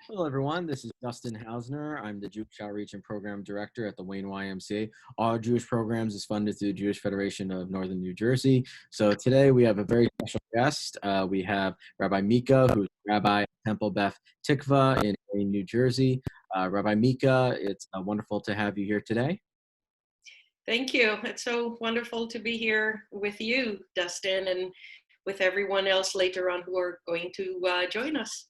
Hello, everyone. This is Dustin Hausner. I'm the Jewish Outreach and Program Director at the Wayne YMCA. All Jewish programs is funded through the Jewish Federation of Northern New Jersey. So today we have a very special guest. We have Rabbi Meeka, who's Rabbi at Temple Beth Tikvah in Wayne, New Jersey. Rabbi Meeka, it's wonderful to have you here today. Thank you. It's so wonderful to be here with you, Dustin, and with everyone else later on who are going to join us.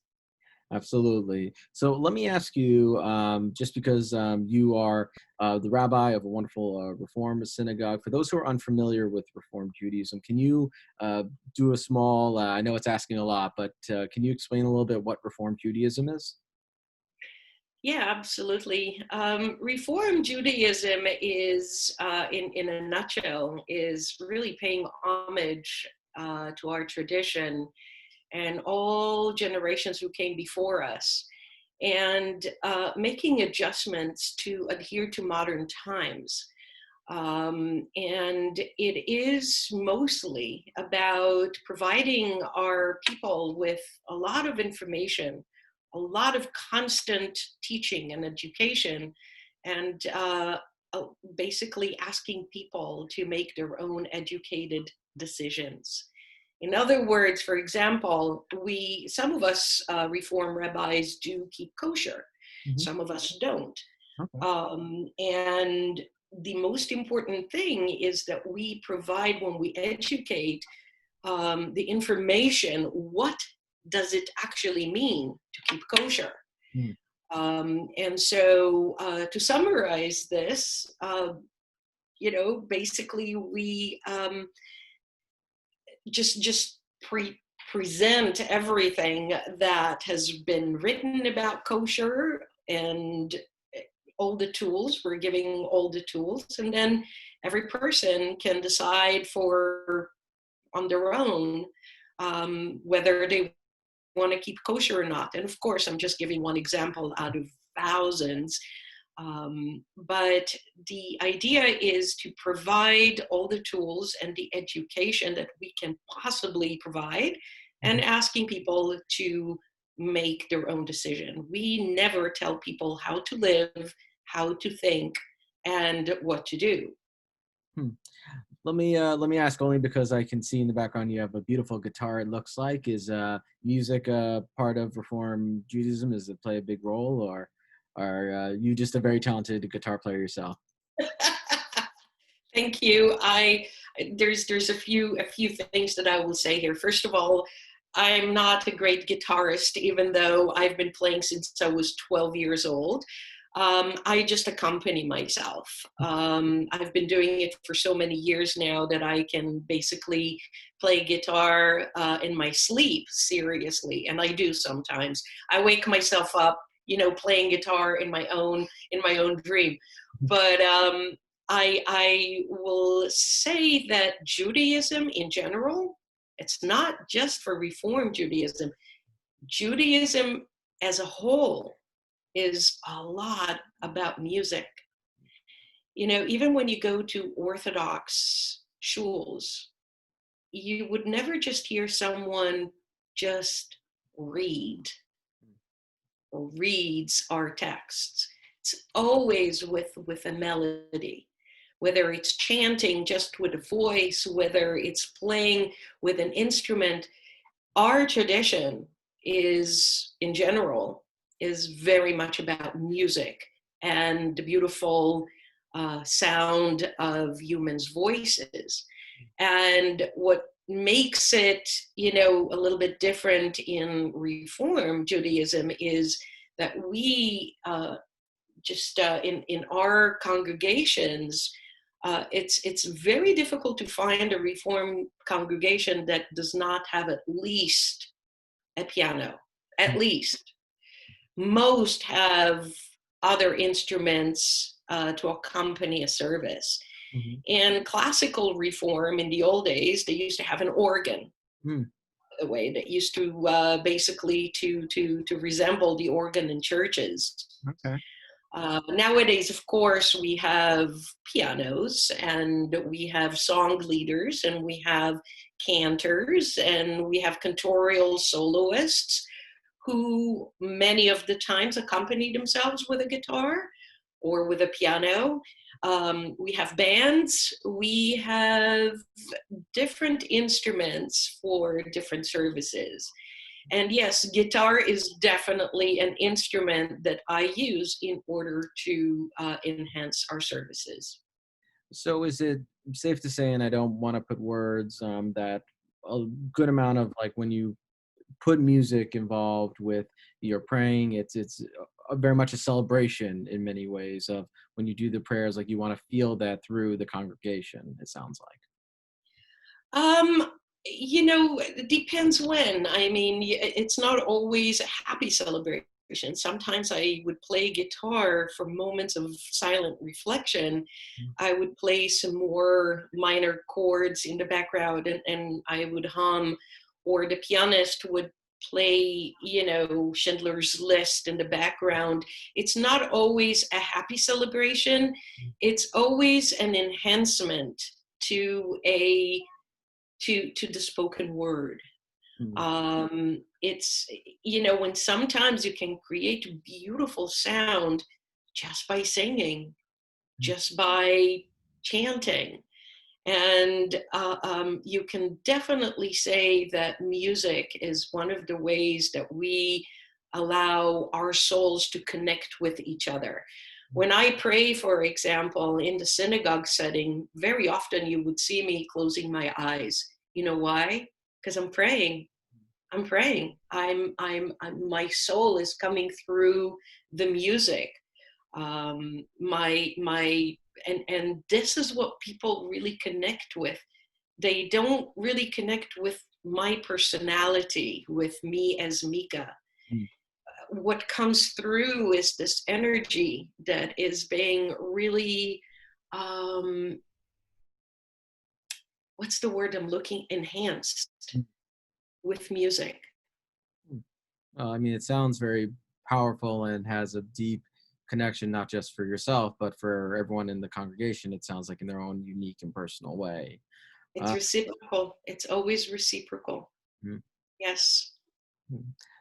Absolutely. So let me ask you, just because you are the rabbi of a wonderful Reform synagogue, for those who are unfamiliar with Reform Judaism, can you do a small, I know it's asking a lot, but can you explain a little bit what Reform Judaism is? Yeah, absolutely. Reform Judaism is, in a nutshell, is really paying homage to our tradition and all generations who came before us, and making adjustments to adhere to modern times. And it is mostly about providing our people with a lot of information, a lot of constant teaching and education, and basically asking people to make their own educated decisions. In other words, for example, some of us Reform rabbis do keep kosher, Mhm. some of us don't. Okay. And the most important thing is that we provide, when we educate, the information. What does it actually mean to keep kosher? Mm. And so to summarize this, basically we just present everything that has been written about kosher, and all the tools. We're giving all the tools, and then every person can decide on their own whether they want to keep kosher or not. And of course, I'm just giving one example out of thousands. But the idea is to provide all the tools and the education that we can possibly provide, and asking people to make their own decision. We never tell people how to live, how to think, and what to do. Hmm. Let me ask, only because I can see in the background you have a beautiful guitar. It looks like, is music part of Reform Judaism? Does it play a big role, or are you just a very talented guitar player yourself? Thank you. There's a few things that I will say here. First of all, I'm not a great guitarist, even though I've been playing since I was 12 years old. I just accompany myself. I've been doing it for so many years now that I can basically play guitar in my sleep, seriously, and I do sometimes. I wake myself up, playing guitar in my own dream. But I will say that Judaism in general, it's not just for Reform Judaism. Judaism as a whole is a lot about music. Even when you go to Orthodox shuls, you would never just hear someone just read or reads our texts. It's always with a melody, whether it's chanting just with a voice, whether it's playing with an instrument. Our tradition in general, is very much about music and the beautiful sound of humans' voices. And what makes it, a little bit different in Reform Judaism is that we in our congregations, it's very difficult to find a Reform congregation that does not have at least a piano, at least. Most have other instruments to accompany a service. Mm-hmm. In classical Reform, in the old days, they used to have an organ. Mm. The way that used to basically to resemble the organ in churches. Okay. Nowadays, of course, we have pianos, and we have song leaders, and we have cantors, and we have cantorial soloists who many of the times accompany themselves with a guitar or with a piano. We have bands. We have different instruments for different services. And yes, guitar is definitely an instrument that I use in order to enhance our services. So is it safe to say, and I don't want to put words, that a good amount of like when you put music involved with your praying, it's very much a celebration in many ways of when you do the prayers, like you want to feel that through the congregation, it sounds like. It depends when. I mean, it's not always a happy celebration. Sometimes I would play guitar for moments of silent reflection. I would play some more minor chords in the background and I would hum, or the pianist would play, Schindler's List in the background. It's not always a happy celebration. It's always an enhancement to the spoken word. It's, when sometimes you can create beautiful sound just by singing, just by chanting. And you can definitely say that music is one of the ways that we allow our souls to connect with each other. When I pray, for example, in the synagogue setting, very often you would see me closing my eyes. You know why? Because I'm praying. I'm praying. My soul is coming through the music. And this is what people really connect with. They don't really connect with my personality, with me as Meeka. What comes through is this energy that is being really, what's the word I'm looking, enhanced with music. I mean, it sounds very powerful and has a deep connection, not just for yourself, but for everyone in the congregation. It sounds like in their own unique and personal way. It's reciprocal. It's always reciprocal. Yes.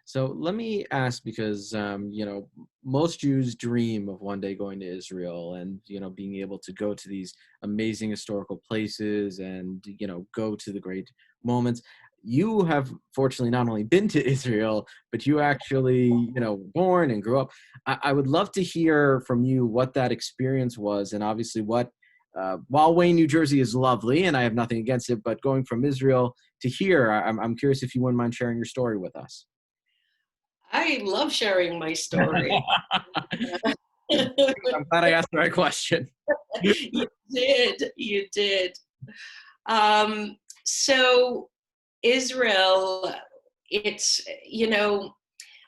So let me ask, because, most Jews dream of one day going to Israel and, being able to go to these amazing historical places and, go to the great moments. You have fortunately not only been to Israel, but you actually, born and grew up. I would love to hear from you what that experience was, and obviously what, while Wayne, New Jersey is lovely, and I have nothing against it, but going from Israel to here, I'm curious if you wouldn't mind sharing your story with us. I love sharing my story. I'm glad I asked the right question. You did. So Israel, it's,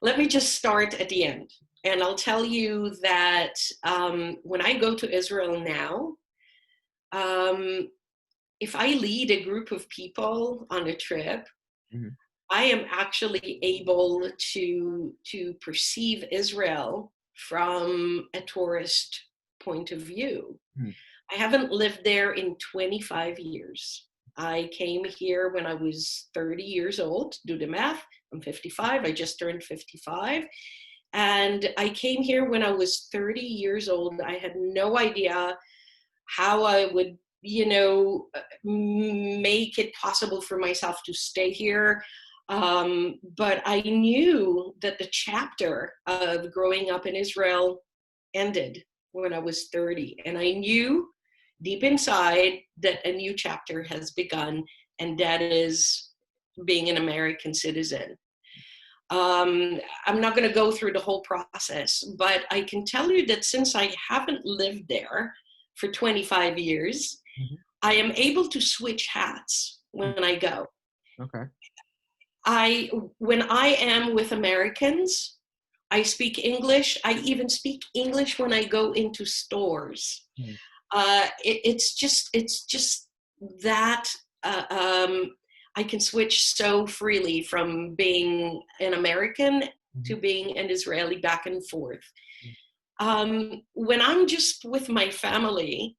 let me just start at the end. And I'll tell you that when I go to Israel now, if I lead a group of people on a trip, I am actually able to perceive Israel from a tourist point of view. I haven't lived there in 25 years. I came here when I was 30 years old. Do the math. I'm 55. I just turned 55. And I came here when I was 30 years old. I had no idea how I would, make it possible for myself to stay here. But I knew that the chapter of growing up in Israel ended when I was 30. And I knew deep inside that a new chapter has begun, and that is being an American citizen. I'm not going to go through the whole process, but I can tell you that since I haven't lived there for 25 years, I am able to switch hats when I go. Okay. When I am with Americans, I speak English. I even speak English when I go into stores. It's just that I can switch so freely from being an American to being an Israeli, back and forth. When I'm just with my family,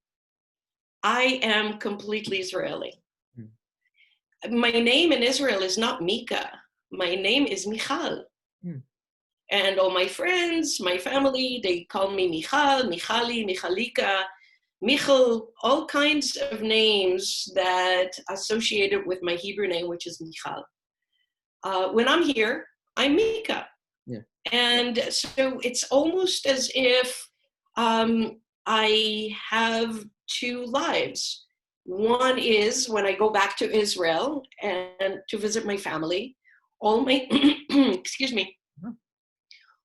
I am completely Israeli. My name in Israel is not Meeka. My name is Michal. And all my friends, my family, they call me Michal, Michali, Michalika, Michal, all kinds of names that associated with my Hebrew name, which is Michal. When I'm here, I'm Mika. Yeah. And so it's almost as if I have two lives. One is when I go back to Israel and to visit my family, all my, excuse me,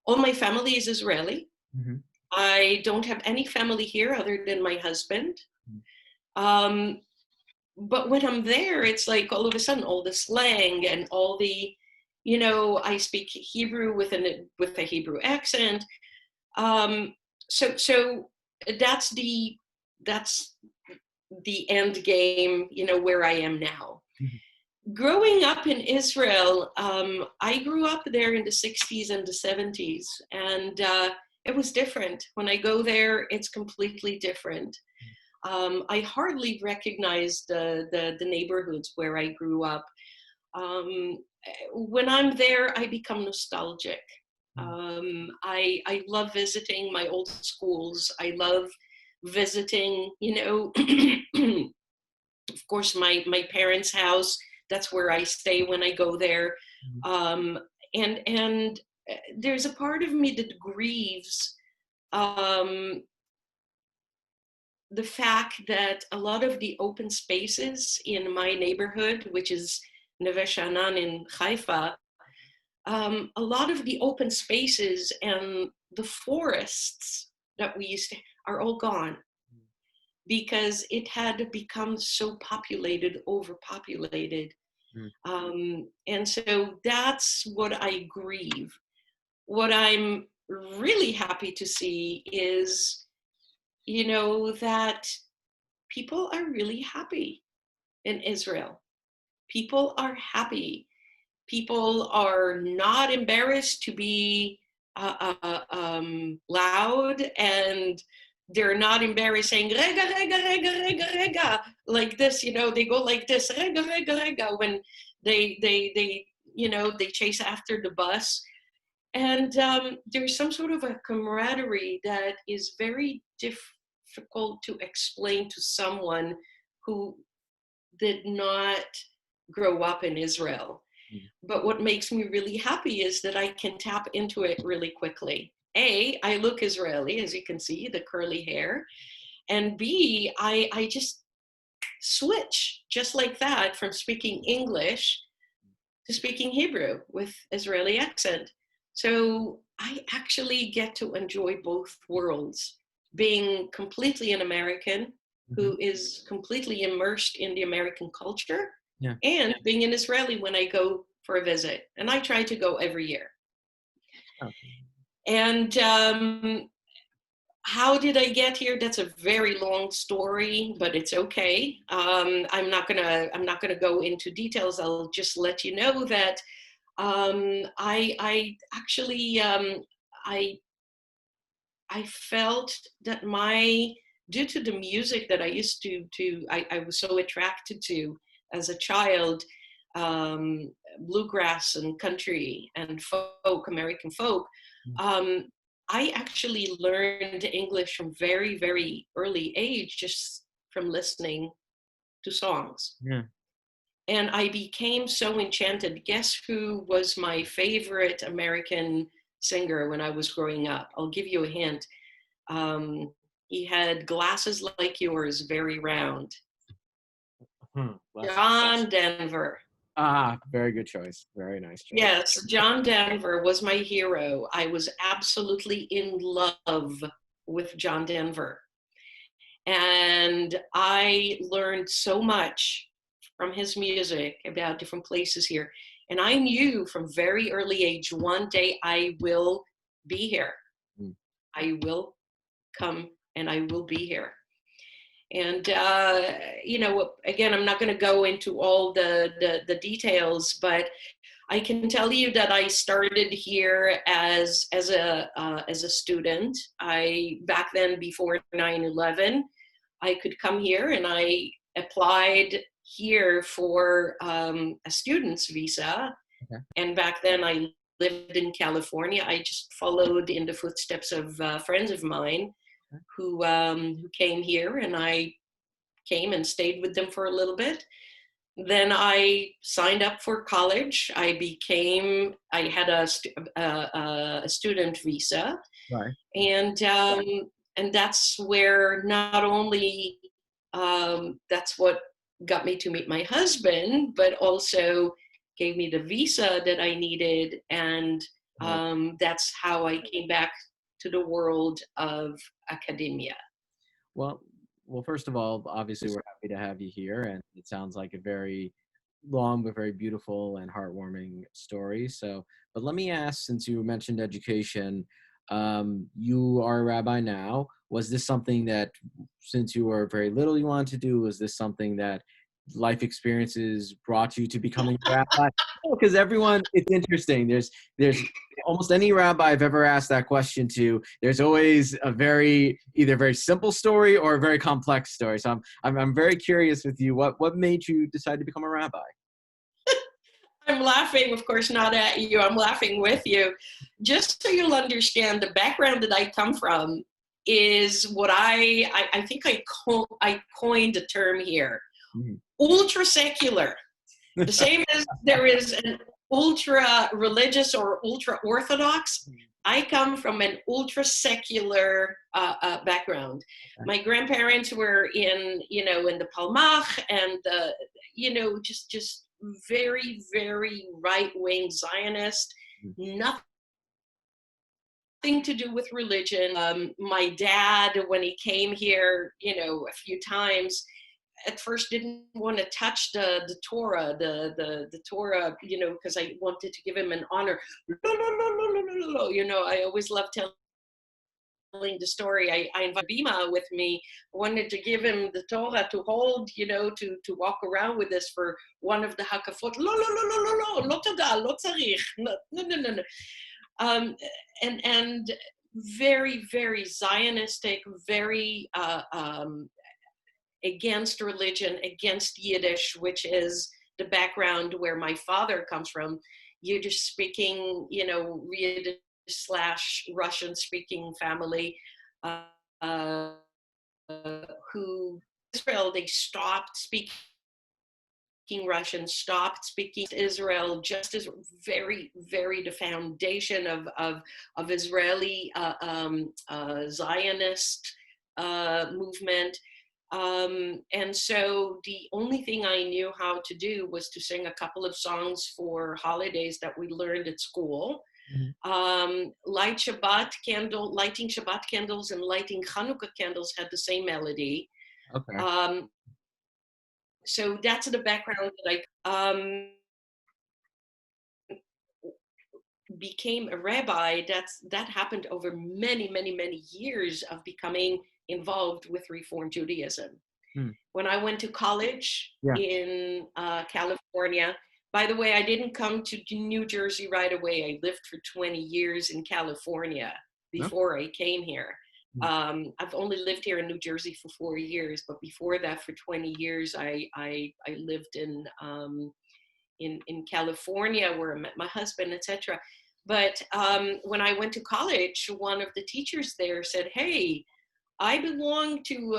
all my family is Israeli. Mm-hmm. I don't have any family here other than my husband. But when I'm there, it's like all of a sudden, all the slang and all the, I speak Hebrew with a Hebrew accent. So that's the end game, where I am now. Mm-hmm. Growing up in Israel, I grew up there in the 60s and the 70s, and it was different. When I go there, it's completely different. I hardly recognize the neighborhoods where I grew up. When I'm there, I become nostalgic. I love visiting my old schools. I love visiting, of course, my parents' house. That's where I stay when I go there. And there's a part of me that grieves the fact that a lot of the open spaces in my neighborhood, which is Neve Sha'anan in Haifa, a lot of the open spaces and the forests that we used to are all gone because it had become so populated, overpopulated. And so that's what I grieve. What I'm really happy to see is, that people are really happy in Israel. People are happy. People are not embarrassed to be loud, and they're not embarrassed saying rega, rega, rega, rega, rega, like this. They go like this, rega, rega, rega, when they chase after the bus. And there's some sort of a camaraderie that is very difficult to explain to someone who did not grow up in Israel. But what makes me really happy is that I can tap into it really quickly. A, I look Israeli, as you can see, the curly hair. And B, I just switch just like that from speaking English to speaking Hebrew with Israeli accent. So I actually get to enjoy both worlds, being completely an American who is completely immersed in the American culture, and being an Israeli when I go for a visit. And I try to go every year. And how did I get here? That's a very long story, but it's okay. I'm not gonna go into details. I'll just let you know that I actually I felt that due to the music that I used I was so attracted to as a child, bluegrass and country and folk, American folk, I actually learned English from very, very early age, just from listening to songs. Yeah. And I became so enchanted. Guess who was my favorite American singer when I was growing up? I'll give you a hint. He had glasses like yours, very round. John Denver. Ah, very good choice. Very nice choice. Yes, John Denver was my hero. I was absolutely in love with John Denver. And I learned so much from his music about different places here. And I knew from very early age, one day I will be here. I will come and I will be here. And, again, I'm not going to go into all the details, but I can tell you that I started here as a student. Back then, before 9/11, I could come here and I applied here for a student's visa. Okay. And back then I lived in California. I just followed in the footsteps of friends of mine who came here, and I came and stayed with them for a little bit. Then I signed up for college. I had a student visa, Right. and that's where not only that's what got me to meet my husband, but also gave me the visa that I needed, and that's how I came back to the world of academia. Well, first of all, obviously we're happy to have you here, and it sounds like a very long but very beautiful and heartwarming story. So, but let me ask, since you mentioned education, you are a rabbi now. Was this something that, since you were very little, you wanted to do? Was this something that life experiences brought you to becoming a rabbi? Because everyone, it's interesting. There's almost any rabbi I've ever asked that question to, there's always a either very simple story or a very complex story. So I'm very curious with you. What made you decide to become a rabbi? I'm laughing, of course, not at you. I'm laughing with you. Just so you'll understand, the background that I come from is what I think I coined the term here. Mm-hmm. Ultra secular. The same as there is an ultra religious or ultra orthodox. I come from an ultra secular background. Okay. My grandparents were in the Palmach, and just very, very right-wing Zionist, nothing to do with religion. My dad, when he came here, a few times, at first didn't want to touch the Torah, the Torah, because I wanted to give him an honor. I always love telling the story. I invited Bima with me. I wanted to give him the Torah to hold, to walk around with us for one of the hakafot. Lo toda, lo tzarich. No. And very, very Zionistic, very against religion, against Yiddish, which is the background where my father comes from. Yiddish speaking, Yiddish / Russian speaking family, who Israel, they stopped speaking Russian, stopped speaking Israel, just as very, very the foundation of Israeli Zionist movement. And so the only thing I knew how to do was to sing a couple of songs for holidays that we learned at school. Mm-hmm. Lighting Shabbat candles and lighting Hanukkah candles had the same melody. Okay. So that's the background that I became a rabbi. That happened over many, many, many years of becoming involved with Reform Judaism. When I went to college in California, by the way, I didn't come to New Jersey right away. I lived for 20 years in California before I came here. I've only lived here in New Jersey for 4 years, but before that, for 20 years, I lived in California, where I met my husband, etc. But when I went to college, one of the teachers there said, "Hey, I belong to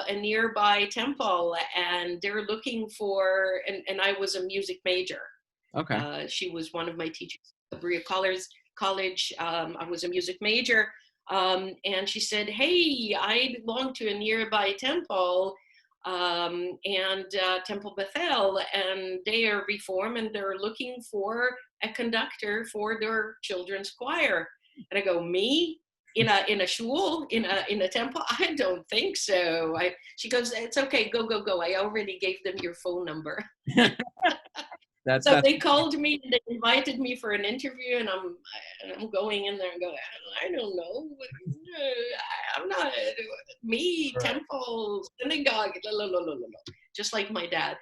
a nearby temple, and they're looking for," and I was a music major. Okay. She was one of my teachers at Berea College. I was a music major. And she said, "Hey, I belong to a nearby temple, and Temple Bethel, and they are Reform, and they're looking for a conductor for their children's choir." And I go, "Me? In a shul, in a temple? I don't think so." She goes, "It's okay, go. I already gave them your phone number." So they called me, and they invited me for an interview, and I'm going in there and going, "I don't know, I'm not me, right. Temple, Synagogue, just like my dad."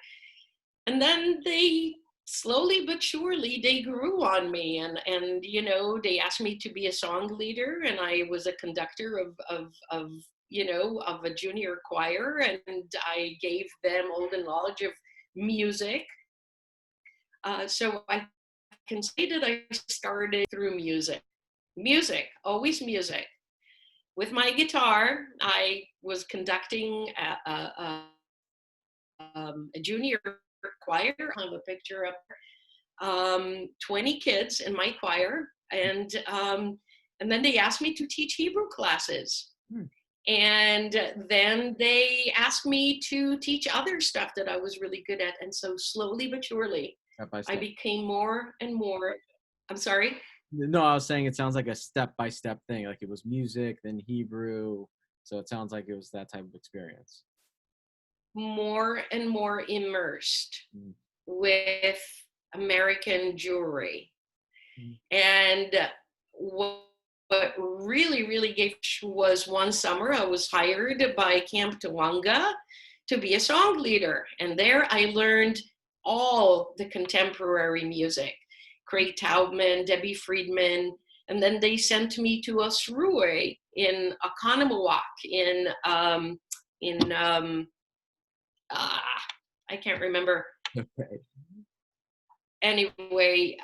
And then they slowly but surely they grew on me, and they asked me to be a song leader, and I was a conductor of a junior choir, and I gave them all the knowledge of music. So I can say that I started through music. Music, always music. With my guitar, I was conducting a junior choir. I have a picture up there. 20 kids in my choir, and then they asked me to teach Hebrew classes. And then they asked me to teach other stuff that I was really good at. And so slowly but surely, I became more and more. I'm sorry? No, I was saying it sounds like a step-by-step thing. Like it was music, then Hebrew. So it sounds like it was that type of experience. More and more immersed with American Jewry. And what really, really gave was one summer I was hired by Camp Tawanga to be a song leader. And there I learned all the contemporary music, Craig Taubman, Debbie Friedman, and then they sent me to Osruwe in Oconomowoc I can't remember. Okay. Anyway,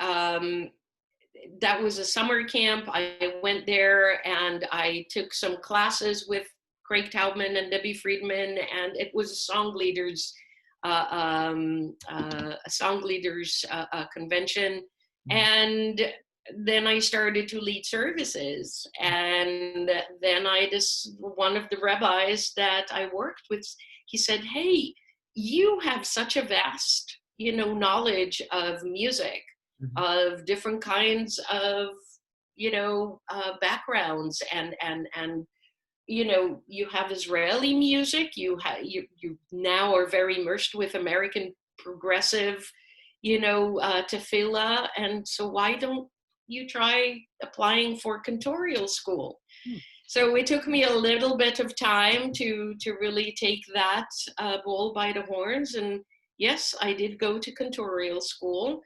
that was a summer camp. I went there and I took some classes with Craig Taubman and Debbie Friedman, and it was a song leaders convention. And then I started to lead services, and then one of the rabbis that I worked with, he said, "Hey, you have such a vast, knowledge of music, of different kinds of, backgrounds, and you have Israeli music. You now are very immersed with American progressive, tefillah, and so why don't you try applying for Cantorial school?" So it took me a little bit of time to really take that bull by the horns. And yes, I did go to Cantorial school.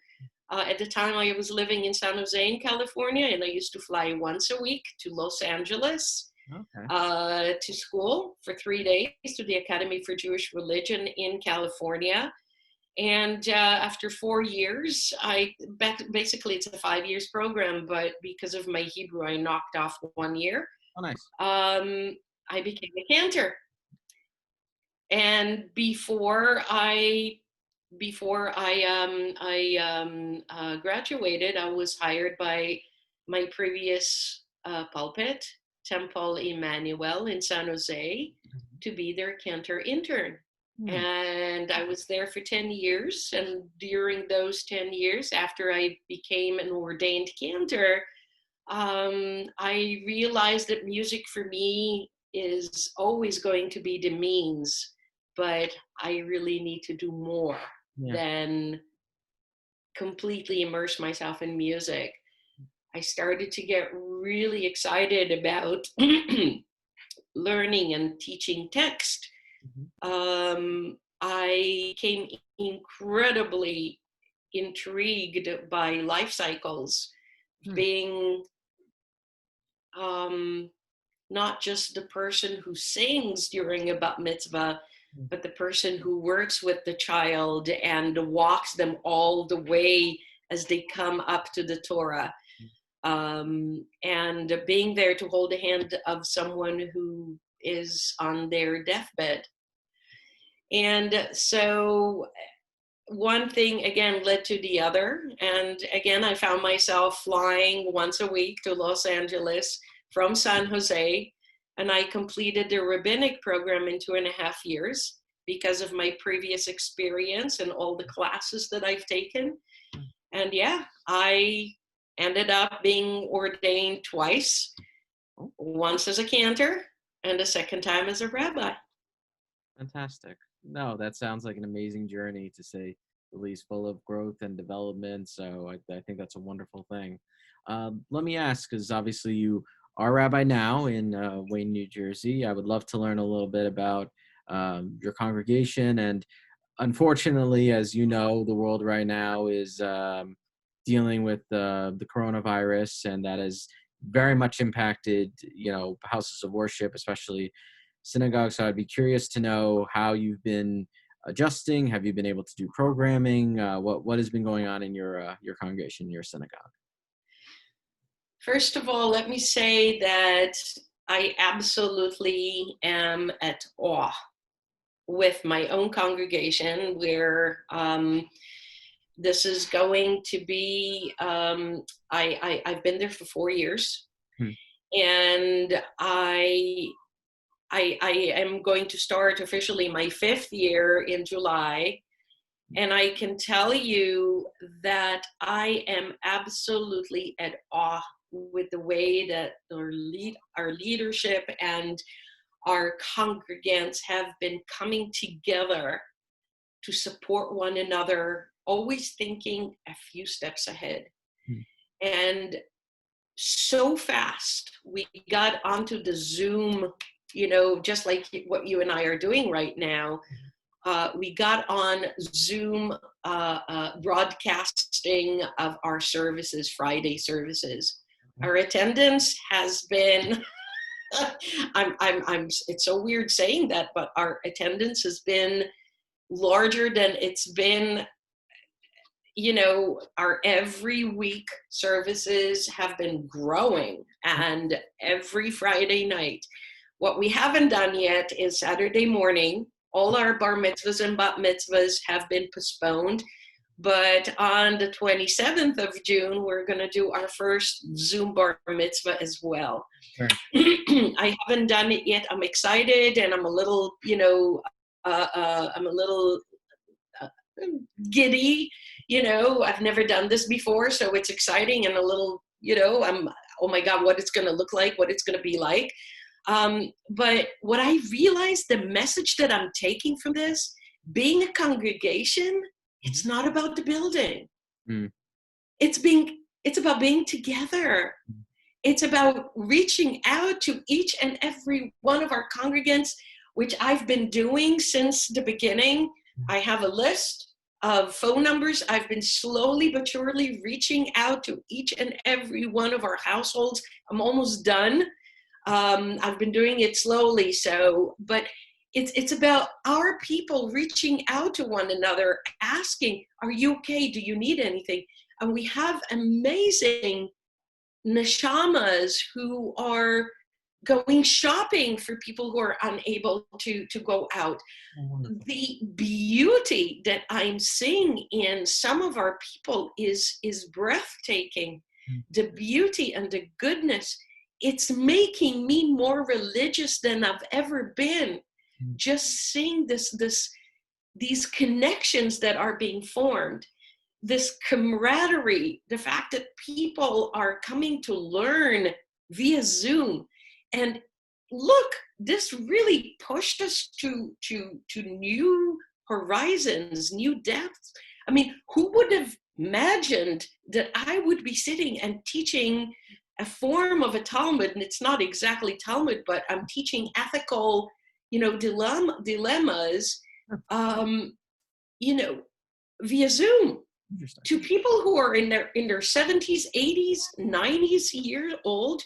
At the time I was living in San Jose in California, and I used to fly once a week to Los Angeles to school for 3 days to the Academy for Jewish Religion in California. And after 4 years, basically it's a 5 years program, but because of my Hebrew, I knocked off 1 year. Oh, nice. I became a cantor. And before I graduated, I was hired by my previous pulpit, Temple Emanu-El in San Jose, to be their cantor intern. And I was there for 10 years. And during those 10 years, after I became an ordained cantor, I realized that music for me is always going to be the means, but I really need to do more than completely immerse myself in music. I started to get really excited about learning and teaching text. I became incredibly intrigued by life cycles, being not just the person who sings during a bat mitzvah, but the person who works with the child and walks them all the way as they come up to the Torah. And being there to hold the hand of someone who is on their deathbed. And so one thing, again, led to the other. And again, I found myself flying once a week to Los Angeles from San Jose. And I completed the rabbinic program in 2.5 years because of my previous experience and all the classes that I've taken. And yeah, I ended up being ordained twice, once as a cantor and a second time as a rabbi. Fantastic. No, that sounds like an amazing journey, to say the least, full of growth and development. So I think that's a wonderful thing. Let me ask, because obviously you are rabbi now in Wayne, New Jersey. I would love to learn a little bit about your congregation. And unfortunately, as you know, the world right now is dealing with the coronavirus, and that has very much impacted, houses of worship, especially synagogues. So I'd be curious to know how you've been adjusting? Have you been able to do programming? What has been going on in your congregation, your synagogue? First of all, let me say that I absolutely am at awe with my own congregation, where this is going to be, I've been there for 4 years, and I am going to start officially my 5th year in July. And I can tell you that I am absolutely at awe with the way that our leadership and our congregants have been coming together to support one another, always thinking a few steps ahead. And so fast, we got onto the Zoom, just like what you and I are doing right now. We got on Zoom broadcasting of our services, Friday services. Our attendance has been, it's so weird saying that, but our attendance has been larger than it's been. Our every week services have been growing, and every Friday night. What we haven't done yet is Saturday morning. All our bar mitzvahs and bat mitzvahs have been postponed, but on the 27th of June, we're going to do our first Zoom bar mitzvah as well. Sure. I haven't done it yet. I'm excited, and I'm a little, giddy. I've never done this before, so it's exciting and a little, oh my God, what it's going to look like, what it's going to be like. But what I realized, the message that I'm taking from this, being a congregation, it's not about the building. It's about being together. It's about reaching out to each and every one of our congregants, which I've been doing since the beginning. I have a list of phone numbers. I've been slowly but surely reaching out to each and every one of our households. I'm almost done. I've been doing it slowly, but it's about our people reaching out to one another, asking, are you okay? Do you need anything? And we have amazing neshamas who are going shopping for people who are unable to go out. The beauty that I'm seeing in some of our people is breathtaking. The beauty and the goodness. It's making me more religious than I've ever been. Just seeing these connections that are being formed, this camaraderie, the fact that people are coming to learn via Zoom. And look, this really pushed us to new horizons, new depths. I mean, who would have imagined that I would be sitting and teaching a form of a Talmud, and it's not exactly Talmud, but I'm teaching ethical, dilemmas, via Zoom to people who are in their 70s, 80s, 90s years old,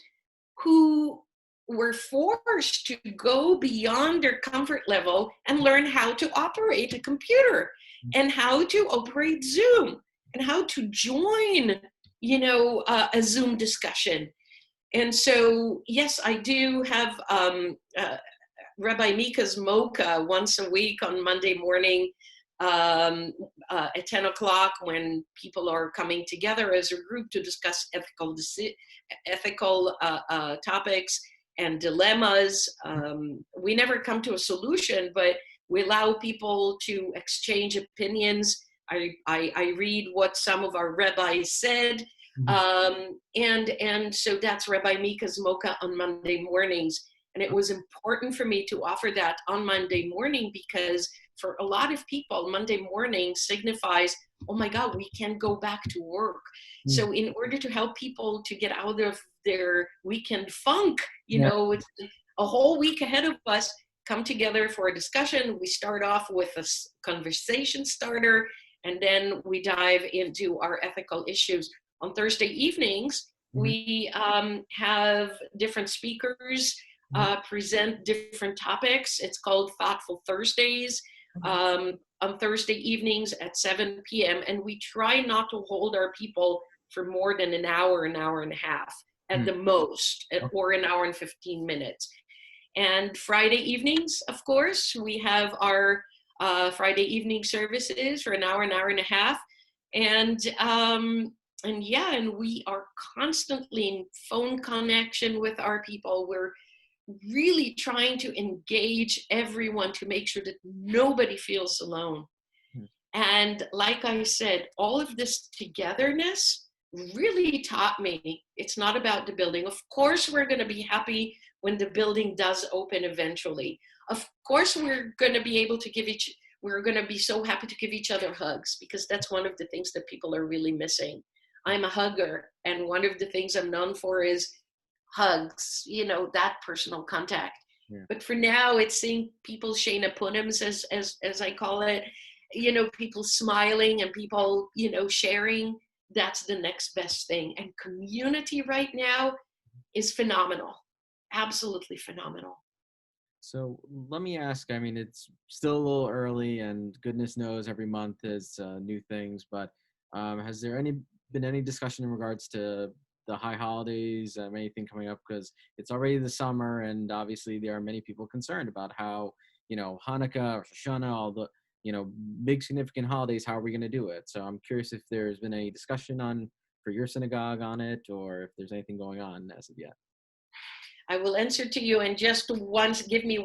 who were forced to go beyond their comfort level and learn how to operate a computer and how to operate Zoom and how to join, a Zoom discussion. And so, yes, I do have Rabbi Mika's Mocha once a week on Monday morning at 10 o'clock, when people are coming together as a group to discuss ethical topics and dilemmas. We never come to a solution, but we allow people to exchange opinions. I read what some of our rabbis said. And so that's Rabbi Mika's Mocha on Monday mornings. And it was important for me to offer that on Monday morning, because for a lot of people, Monday morning signifies, oh my God, we can go back to work. So in order to help people to get out of their weekend funk, it's a whole week ahead of us, come together for a discussion. We start off with a conversation starter, and then we dive into our ethical issues. On Thursday evenings, we have different speakers present different topics. It's called Thoughtful Thursdays. on Thursday evenings at 7 p.m. And we try not to hold our people for more than an hour and a half at the most, or an hour and 15 minutes. And Friday evenings, of course, we have our Friday evening services for an hour and a half. And we are constantly in phone connection with our people. We're really trying to engage everyone to make sure that nobody feels alone. And like I said, all of this togetherness really taught me it's not about the building. Of course, we're going to be happy when the building does open eventually. Of course, we're going to be so happy to give each other hugs, because that's one of the things that people are really missing. I'm a hugger, and one of the things I'm known for is hugs, that personal contact. Yeah. But for now, it's seeing people Shana Punims, as I call it, people smiling and people, sharing. That's the next best thing. And community right now is phenomenal. Absolutely phenomenal. So let me ask, I mean, it's still a little early and goodness knows every month is new things, but has there been any discussion in regards to the high holidays, anything coming up? Because it's already the summer, and obviously there are many people concerned about how, Hanukkah or Shoshana, all the, big significant holidays, how are we going to do it? So I'm curious if there's been any discussion for your synagogue on it, or if there's anything going on as of yet. I will answer to you, and just once, give me one.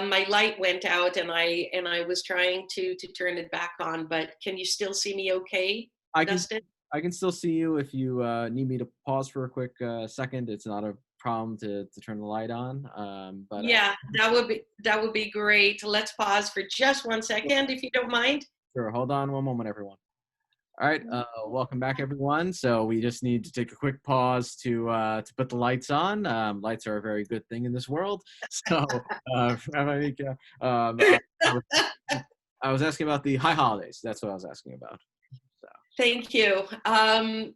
My light went out, and I was trying to turn it back on, but can you still see me okay, Dustin? I can still see you. If you need me to pause for a quick second, it's not a problem to turn the light on. But yeah, that would be great. Let's pause for just 1 second, if you don't mind. Sure. Hold on one moment, everyone. All right. Welcome back, everyone. So we just need to take a quick pause to put the lights on. Lights are a very good thing in this world. So, Rabbi Meeka, I was asking about the high holidays. That's what I was asking about. So. Thank you. High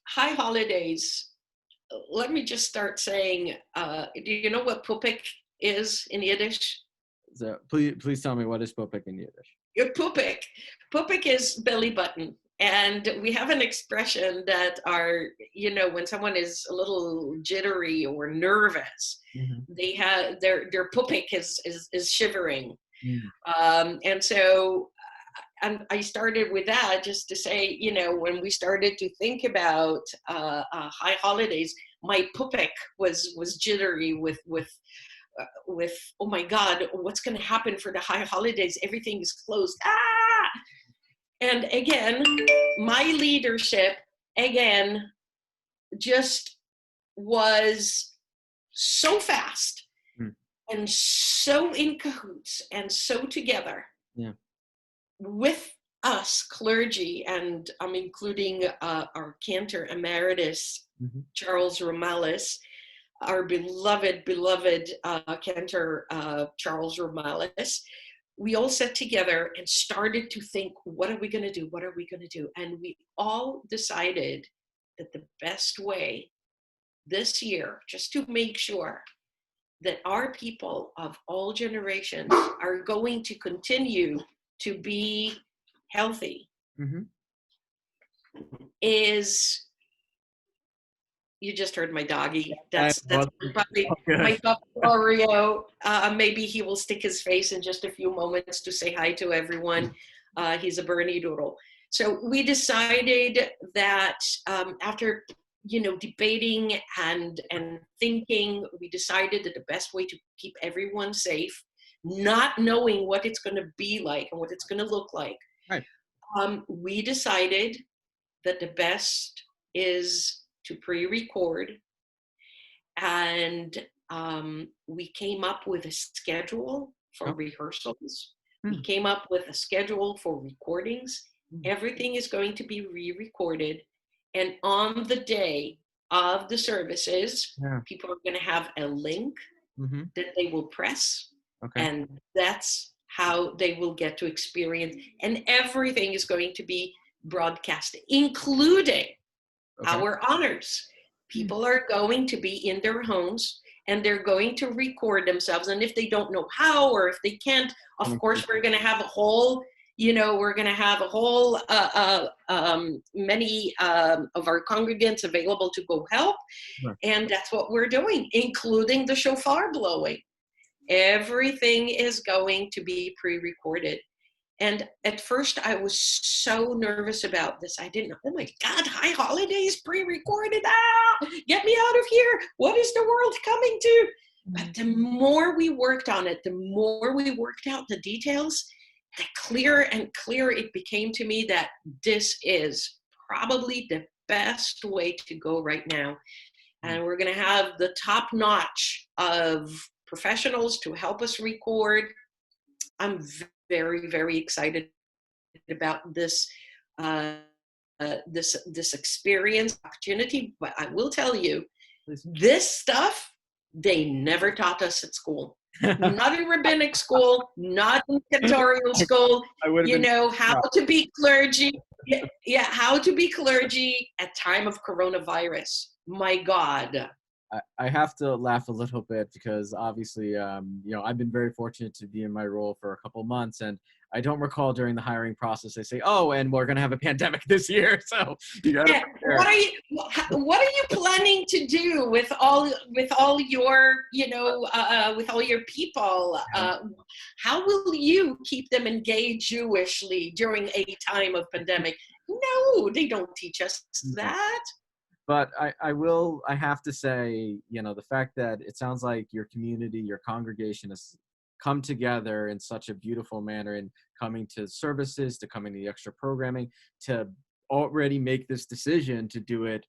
holidays. Let me just start saying, do you know what Pupik is in Yiddish? So please tell me, what is Pupik in Yiddish? Pupik. Pupik is belly button. And we have an expression that when someone is a little jittery or nervous, they have their pupik is shivering. And so I started with that just to say, when we started to think about high holidays, my pupik was jittery with oh my God, what's going to happen for the high holidays? Everything is closed. And again, my leadership, just was so fast and so in cahoots and so together with us clergy, and I'm including our Cantor Emeritus, Charles Romalis, our beloved Cantor Charles Romalis. We all sat together and started to think, what are we going to do? What are we going to do? And we all decided that the best way this year, just to make sure that our people of all generations are going to continue to be healthy, is, you just heard my doggy. That's probably my dog Oreo. Maybe he will stick his face in just a few moments to say hi to everyone. He's a Bernie Doodle. So we decided that after debating and thinking, we decided that the best way to keep everyone safe, not knowing what it's going to be like and what it's going to look like, we decided that the best is to pre-record, and we came up with a schedule for rehearsals. We came up with a schedule for recordings. Everything is going to be re-recorded, and on the day of the services, people are going to have a link that they will press, and that's how they will get to experience, and everything is going to be broadcast, including our honors. People are going to be in their homes and they're going to record themselves. And if they don't know how, or if they can't, of course, we're going to have a whole, many of our congregants available to go help. Sure. And that's what we're doing, including the shofar blowing. Everything is going to be pre-recorded. And at first I was so nervous about this. I didn't know, oh my God, High Holidays pre-recorded. Get me out of here. What is the world coming to? But the more we worked on it, the more we worked out the details, the clearer and clearer it became to me that this is probably the best way to go right now. And we're going to have the top notch of professionals to help us record. I'm very, very excited about this this experience, opportunity. But I will tell you, this stuff they never taught us at school. Not in rabbinic school, not in cantorial school. How to be clergy. Yeah, how to be clergy at time of coronavirus. My God. I have to laugh a little bit because obviously, I've been very fortunate to be in my role for a couple months, and I don't recall during the hiring process they say, "Oh, and we're going to have a pandemic this year." So you got to prepare. What are you planning to do with all your with all your people? How will you keep them engaged Jewishly during a time of pandemic? No, they don't teach us that. But I have to say, the fact that it sounds like your community, your congregation has come together in such a beautiful manner in coming to services, to coming to the extra programming, to already make this decision to do it,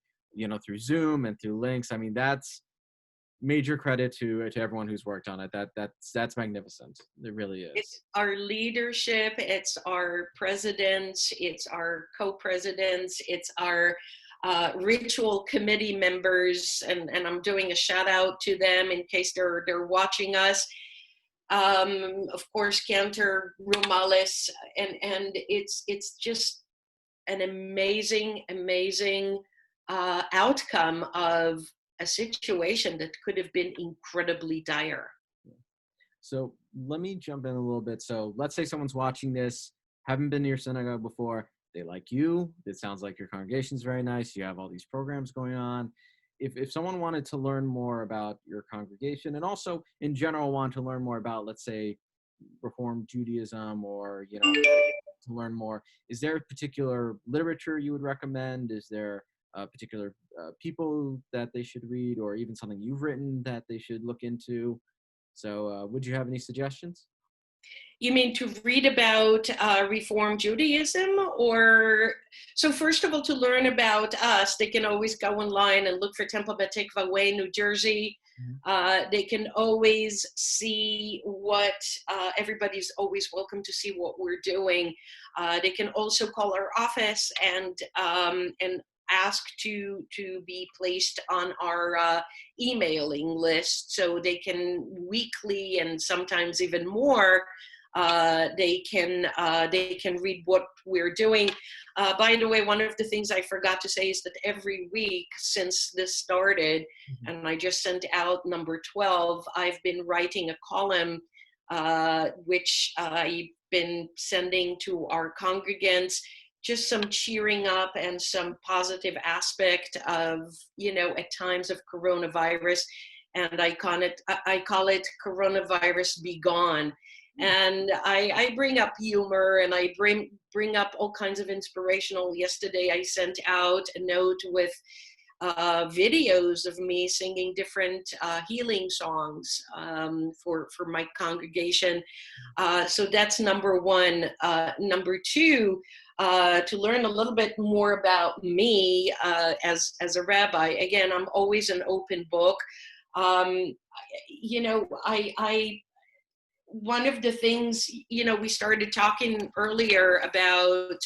through Zoom and through links. I mean, that's major credit to everyone who's worked on it. That's magnificent. It really is. It's our leadership. It's our presidents. It's our co-presidents. It's our ritual committee members, and I'm doing a shout out to them in case they're watching us. Of course, Cantor Meeka, and it's just an amazing outcome of a situation that could have been incredibly dire. So let me jump in a little bit. So let's say someone's watching this, haven't been to your synagogue before. They like you. It sounds like your congregation's very nice. You have all these programs going on. If someone wanted to learn more about your congregation and also in general want to learn more about, let's say, Reform Judaism or, to learn more, is there a particular literature you would recommend? Is there particular people that they should read or even something you've written that they should look into? So would you have any suggestions? You mean to read about Reform Judaism? Or so first of all, to learn about us, they can always go online and look for Temple Beth Tikvah, Wayne, New Jersey. They can always see what, everybody's always welcome to see what we're doing. They can also call our office and ask to be placed on our emailing list so they can weekly and sometimes even more they can read what we're doing. By the way, one of the things I forgot to say is that every week since this started, and I just sent out number 12, I've been writing a column which I've been sending to our congregants, just some cheering up and some positive aspect of, at times of coronavirus. And I call it Coronavirus Be Gone. And I bring up humor and I bring up all kinds of inspirational. Yesterday I sent out a note with videos of me singing different healing songs for my congregation. So that's number one. Number two, to learn a little bit more about me as a rabbi. Again, I'm always an open book. One of the things, we started talking earlier about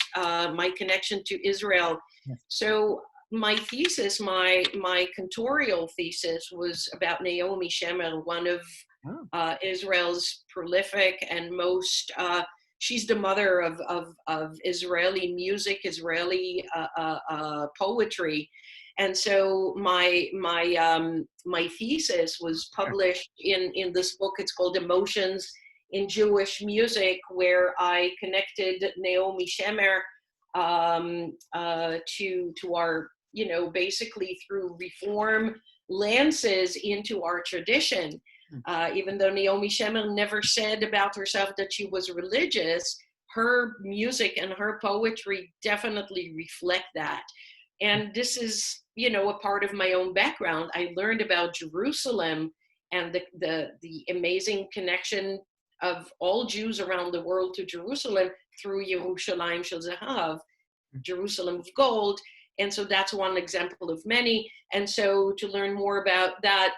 my connection to Israel. Yes. So my thesis, my cantorial thesis was about Naomi Shemer, one of Israel's prolific and most she's the mother of Israeli music, Israeli poetry. And so my thesis was published in this book. It's called Emotions in Jewish Music, where I connected Naomi Shemer to our, basically through reform lenses into our tradition. Even though Naomi Shemer never said about herself that she was religious, her music and her poetry definitely reflect that. And this is, a part of my own background. I learned about Jerusalem and the amazing connection of all Jews around the world to Jerusalem through Yerushalayim Shel Zahav, Jerusalem of gold. And so that's one example of many. And so to learn more about that,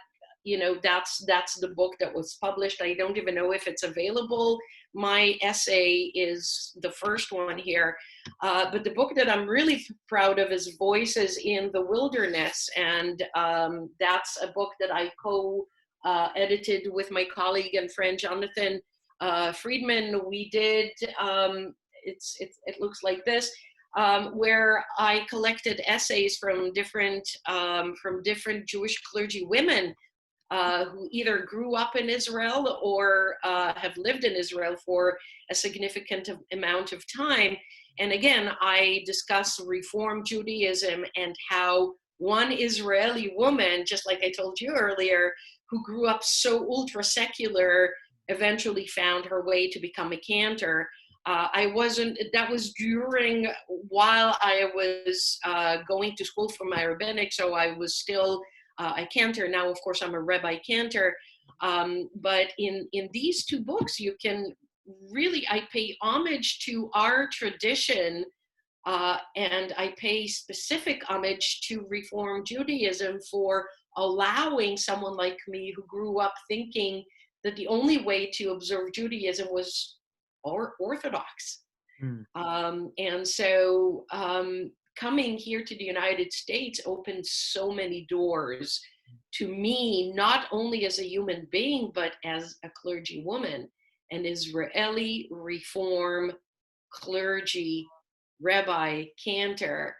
that's the book that was published. I don't even know if it's available. My essay is the first one here. But the book that I'm really proud of is Voices in the Wilderness. And that's a book that I co-edited with my colleague and friend, Jonathan Friedman. We did, it looks like this. Where I collected essays from different Jewish clergy women who either grew up in Israel or have lived in Israel for a significant amount of time. And again, I discuss Reform Judaism and how one Israeli woman, just like I told you earlier, who grew up so ultra secular, eventually found her way to become a cantor. That was while I was going to school for my rabbinic, so I was still a cantor. Now, of course, I'm a rabbi cantor. But in these two books, you can really, I pay homage to our tradition, and I pay specific homage to Reform Judaism for allowing someone like me who grew up thinking that the only way to observe Judaism was Orthodox. And so coming here to the United States opened so many doors to me, not only as a human being, but as a clergy woman, an Israeli Reform clergy, rabbi, cantor,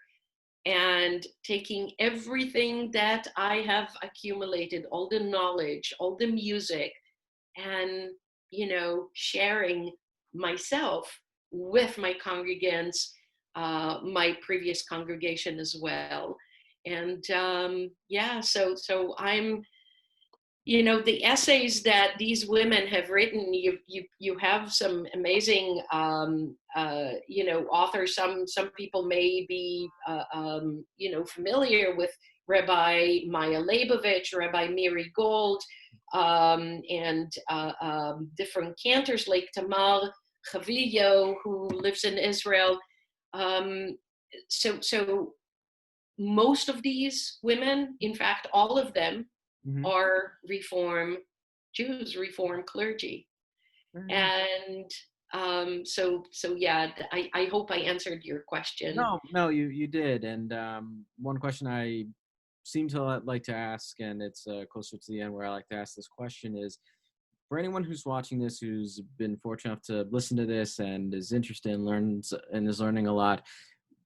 and taking everything that I have accumulated, all the knowledge, all the music, and, sharing myself with my congregants, my previous congregation as well. And so I'm, the essays that these women have written, you have some amazing, authors. Some people may be, familiar with Rabbi Maya Leibovich, Rabbi Miri Gold, and different cantors like Tamar Chavillo, who lives in Israel. So most of these women, in fact, all of them, are Reform Jews, Reform clergy. And so yeah, I hope I answered your question. No, you did. And one question I seem to like to ask, and it's closer to the end where I like to ask this question, is for anyone who's watching this, who's been fortunate enough to listen to this and is interested and is learning a lot,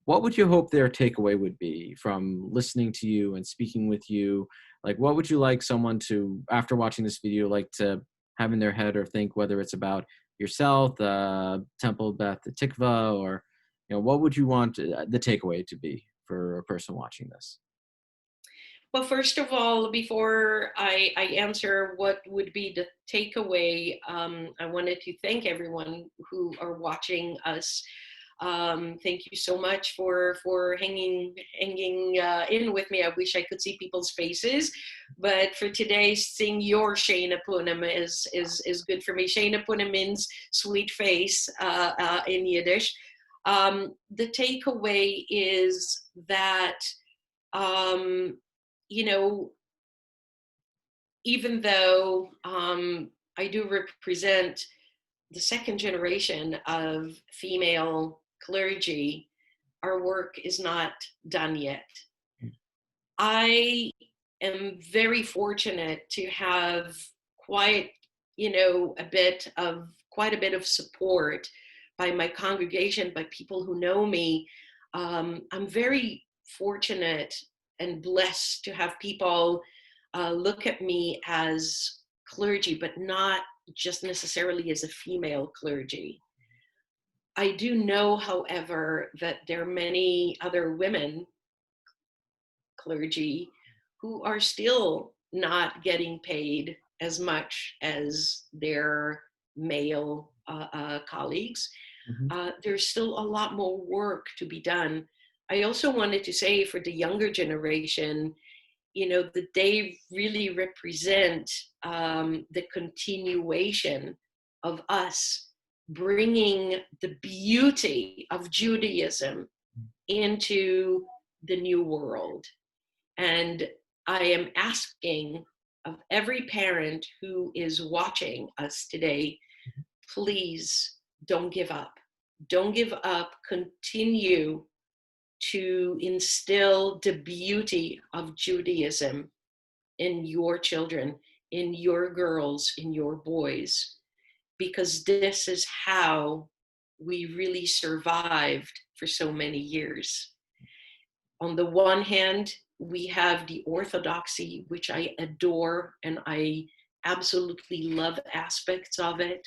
what would you hope their takeaway would be from listening to you and speaking with you? Like, what would you like someone to, after watching this video, like to have in their head or think, whether it's about yourself, Temple Beth Tikvah, or, what would you want the takeaway to be for a person watching this? Well, first of all, before I answer what would be the takeaway, I wanted to thank everyone who are watching us. Thank you so much for hanging in with me. I wish I could see people's faces, but for today, seeing your Sheina Punim is good for me. Sheina Punim means sweet face in Yiddish. The takeaway is that even though I do represent the second generation of female clergy, our work is not done yet. I am very fortunate to have quite a bit of support by my congregation, by people who know me. I'm very fortunate and blessed to have people look at me as clergy, but not just necessarily as a female clergy. I do know, however, that there are many other women clergy who are still not getting paid as much as their male colleagues. There's still a lot more work to be done. I also wanted to say for the younger generation, you know, that they really represent the continuation of us bringing the beauty of Judaism into the new world. And I am asking of every parent who is watching us today, please don't give up. Don't give up. Continue to instill the beauty of Judaism in your children, in your girls, in your boys, because this is how we really survived for so many years. On the one hand, we have the orthodoxy, which I adore and I absolutely love aspects of it.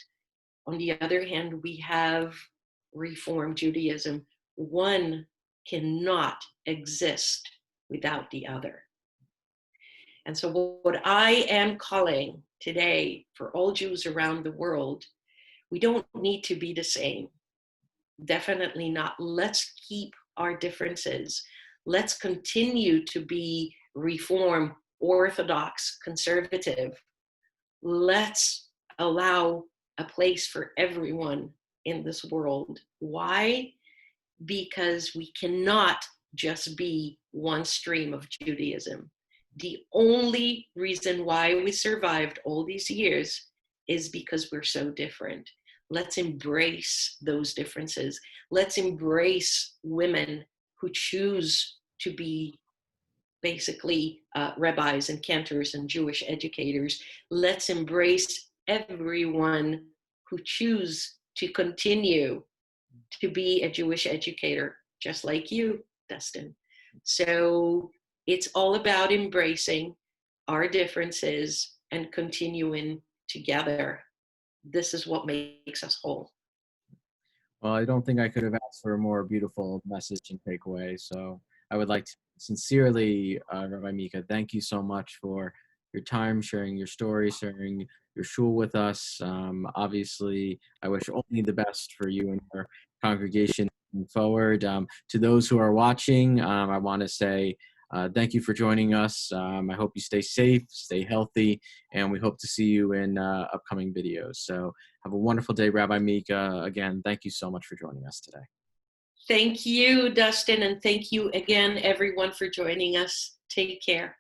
On the other hand, we have Reform Judaism. One cannot exist without the other. And so what I am calling today for all Jews around the world, we don't need to be the same. Definitely not. Let's keep our differences. Let's continue to be Reform, Orthodox, conservative. Let's allow a place for everyone in this world. Why? Because we cannot just be one stream of Judaism. The only reason why we survived all these years is because we're so different. Let's embrace those differences. Let's embrace women who choose to be basically rabbis and cantors and Jewish educators. Let's embrace everyone who choose to continue to be a Jewish educator, just like you, Dustin. So it's all about embracing our differences and continuing together. This is what makes us whole. Well, I don't think I could have asked for a more beautiful message and takeaway. So I would like to sincerely, Rabbi Meeka, thank you so much for your time, sharing your story, sharing your shul with us. Obviously, I wish only the best for you and your congregation moving forward. To those who are watching, I want to say thank you for joining us. I hope you stay safe, stay healthy, and we hope to see you in upcoming videos. So have a wonderful day, Rabbi Meeka. Again, thank you so much for joining us today. Thank you, Dustin, and thank you again, everyone, for joining us. Take care.